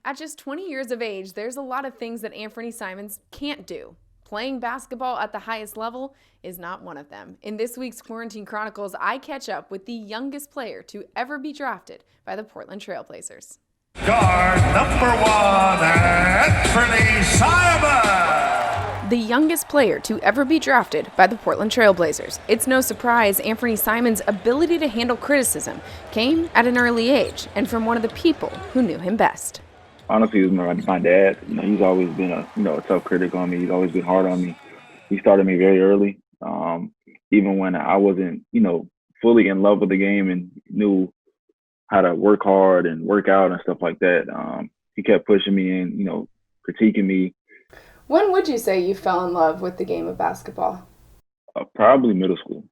At just 20 years of age, there's a lot of things that Anfernee Simons can't do. Playing basketball at the highest level is not one of them. In this week's Quarantine Chronicles, I catch up with the youngest player to ever be drafted by the Portland Trail Blazers. Guard number 1, Anfernee Simons. The youngest player to ever be drafted by the Portland Trail Blazers. It's no surprise Anfernee Simons' ability to handle criticism came at an early age and from one of the people who knew him best. Honestly, it was my dad. He's always been a tough critic on me. He's always been hard on me. He started me very early, even when I wasn't, fully in love with the game and knew how to work hard and work out and stuff like that. He kept pushing me and, critiquing me. When would you say you fell in love with the game of basketball? Probably middle school.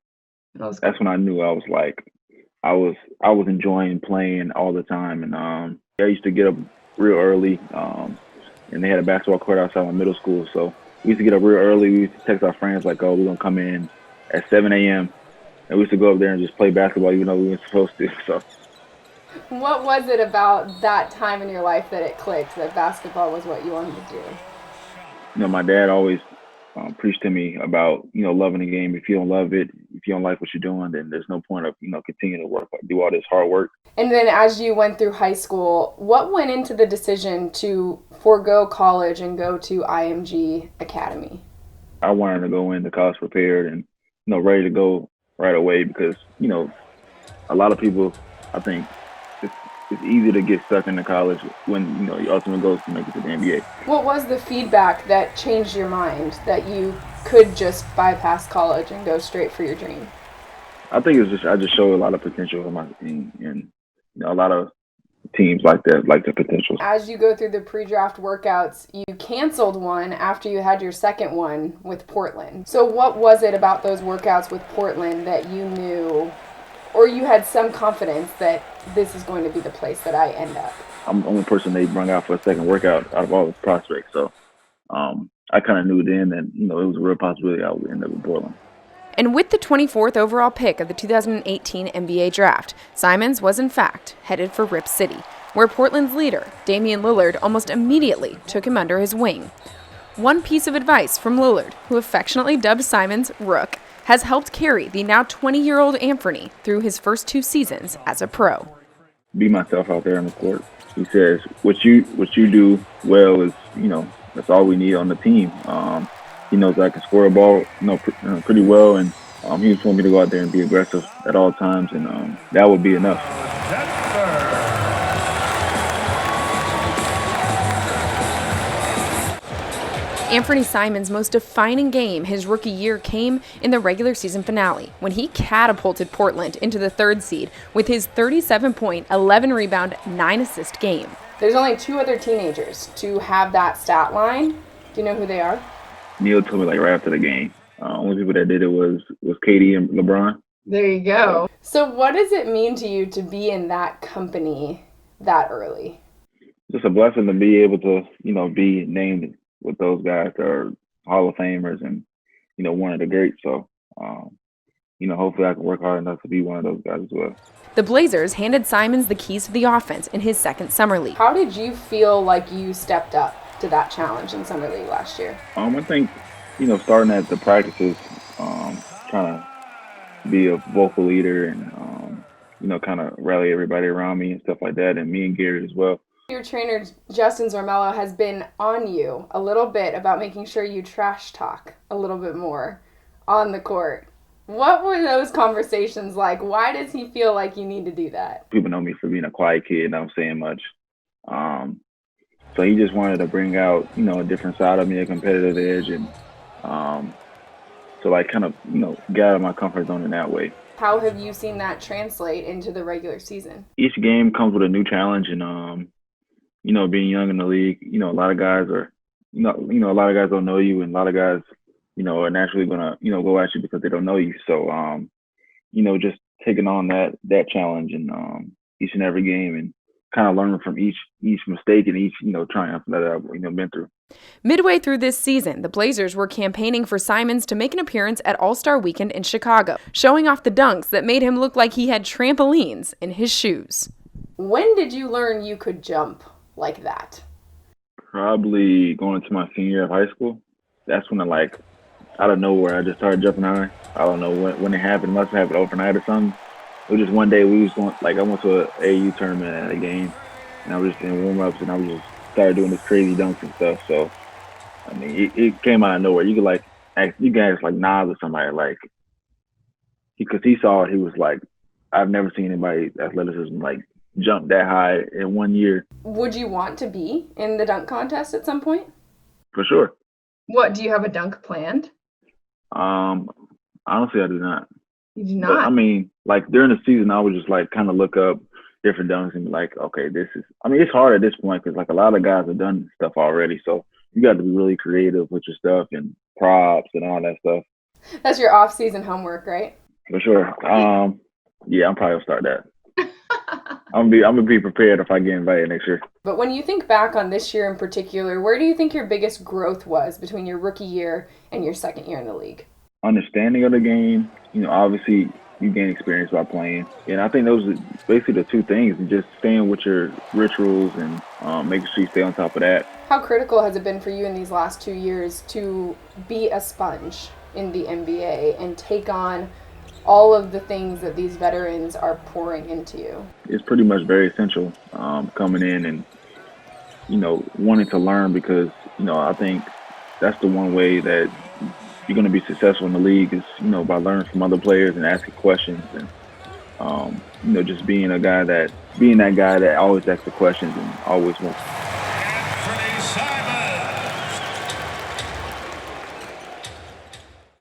That's when I knew I was enjoying playing all the time. And I used to get up real early, and they had a basketball court outside my middle school. So we used to get up real early. We used to text our friends like, "Oh, we're gonna come in at 7 a.m." and we used to go up there and just play basketball, even though we weren't supposed to. So, what was it about that time in your life that it clicked that basketball was what you wanted to do? My dad always preached to me about loving the game. If you don't love it, if you don't like what you're doing, then there's no point of continuing to work, do all this hard work. And then as you went through high school, what went into the decision to forego college and go to IMG Academy? I wanted to go into college prepared and ready to go right away because a lot of people, I think it's easy to get stuck into college when your ultimate goal is to make it to the NBA. What was the feedback that changed your mind that you could just bypass college and go straight for your dream? I think I just showed a lot of potential in my team, and a lot of teams like that, like the potential. As you go through the pre-draft workouts, you canceled one after you had your second one with Portland. So what was it about those workouts with Portland that you knew, or you had some confidence that this is going to be the place that I end up? I'm the only person they brought out for a second workout out of all the prospects. So I kind of knew then that, it was a real possibility I would end up in Portland. And with the 24th overall pick of the 2018 NBA draft, Simons was in fact headed for Rip City, where Portland's leader, Damian Lillard, almost immediately took him under his wing. One piece of advice from Lillard, who affectionately dubbed Simons Rook, has helped carry the now 20-year-old Anfernee through his first 2 seasons as a pro. Be myself out there on the court. He says, what you do well is, that's all we need on the team. He knows I can score a ball, pretty well, and he just wanted me to go out there and be aggressive at all times, and that would be enough. Anfernee Simons' most defining game his rookie year came in the regular season finale when he catapulted Portland into the 3rd seed with his 37-point, 11-rebound, 9-assist game. There's only 2 other teenagers to have that stat line. Do you know who they are? Neil told me right after the game. Only people that did it was KD and LeBron. There you go. So what does it mean to you to be in that company that early? Just a blessing to be able to, be named with those guys that are Hall of Famers and, one of the greats. So, hopefully I can work hard enough to be one of those guys as well. The Blazers handed Simons the keys to the offense in his second summer league. How did you feel like you stepped up to that challenge in summer league last year? I think, starting at the practices, trying to be a vocal leader and, kind of rally everybody around me and stuff like that, and me and Gary as well. Your trainer, Justin Zormello, has been on you a little bit about making sure you trash talk a little bit more on the court. What were those conversations like? Why does he feel like you need to do that? People know me for being a quiet kid, not saying much. So he just wanted to bring out, a different side of me, a competitive edge, and get out of my comfort zone in that way. How have you seen that translate into the regular season? Each game comes with a new challenge, and being young in the league, a lot of guys are, a lot of guys don't know you, and a lot of guys, are naturally gonna, go at you because they don't know you. So, just taking on that challenge and each and every game, and kind of learning from each mistake and each, triumph that I've, been through. Midway through this season, the Blazers were campaigning for Simons to make an appearance at All-Star Weekend in Chicago, showing off the dunks that made him look like he had trampolines in his shoes. When did you learn you could jump like that? Probably going into my senior year of high school. That's when like out of nowhere I just started jumping high. I don't know when it happened. It must have happened overnight or something. It was just one day we was going, like I went to a AU tournament at a game, and I was just in warm ups, and I was just started doing this crazy dunks and stuff. So I mean, it came out of nowhere. You could like you can ask like Nas or somebody like because he saw it. He was like, I've never seen anybody athleticism like jump that high in 1 year. Would you want to be in the dunk contest at some point? For sure. What, do you have a dunk planned? Honestly, I do not. You do not? But I mean, like during the season, I would just like kind of look up different dunks and be like, okay, this is. I mean, it's hard at this point because like a lot of guys have done stuff already, so you got to be really creative with your stuff and props and all that stuff. That's your off-season homework, right? For sure. Yeah, I'm probably gonna start that. I'm gonna be prepared if I get invited next year. But when you think back on this year in particular, where do you think your biggest growth was between your rookie year and your second year in the league? Understanding of the game. You know, obviously you gain experience by playing, and I think those are basically the two things. And just staying with your rituals and making sure you stay on top of that. How critical has it been for you in these last 2 years to be a sponge in the NBA and take on all of the things that these veterans are pouring into you? It's pretty much very essential coming in and, you know, wanting to learn because, you know, I think that's the one way that you're going to be successful in the league is, you know, by learning from other players and asking questions and, you know, just being that guy that always asks the questions and always wants